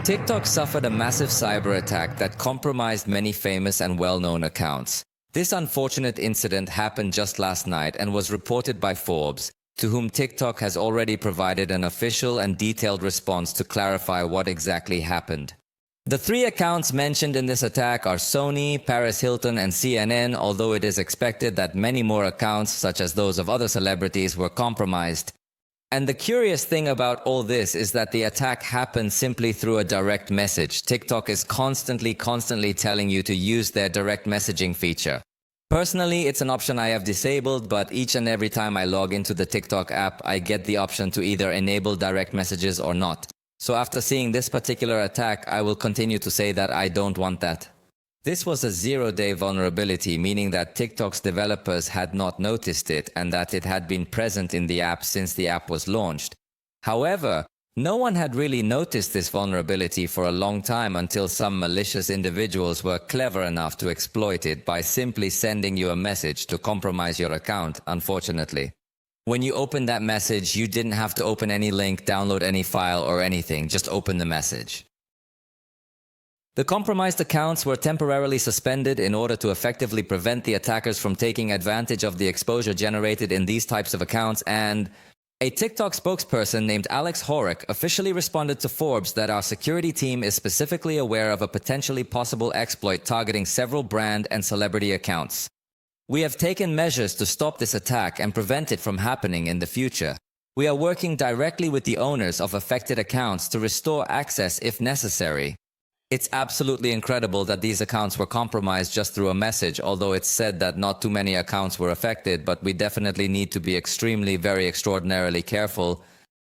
TikTok suffered a massive cyber attack that compromised many famous and well-known accounts. This unfortunate incident happened just last night and was reported by Forbes, to whom TikTok has already provided an official and detailed response to clarify what exactly happened. The three accounts mentioned in this attack are Sony, Paris Hilton, and CNN, although it is expected that many more accounts, such as those of other celebrities, were compromised. And the curious thing about all this is that the attack happened simply through a direct message. TikTok is constantly telling you to use their direct messaging feature. Personally, it's an option I have disabled, but each and every time I log into the TikTok app, I get the option to either enable direct messages or not. So after seeing this particular attack, I will continue to say that I don't want that. This was a zero-day vulnerability, meaning that TikTok's developers had not noticed it and that it had been present in the app since the app was launched. However, no one had really noticed this vulnerability for a long time until some malicious individuals were clever enough to exploit it by simply sending you a message to compromise your account, unfortunately. When you open that message, you didn't have to open any link, download any file or anything, just open the message. The compromised accounts were temporarily suspended in order to effectively prevent the attackers from taking advantage of the exposure generated in these types of accounts, and a TikTok spokesperson named Alex Horek officially responded to Forbes that our security team is specifically aware of a potentially possible exploit targeting several brand and celebrity accounts. We have taken measures to stop this attack and prevent it from happening in the future. We are working directly with the owners of affected accounts to restore access if necessary. It's absolutely incredible that these accounts were compromised just through a message, although it's said that not too many accounts were affected, but we definitely need to be very extraordinarily careful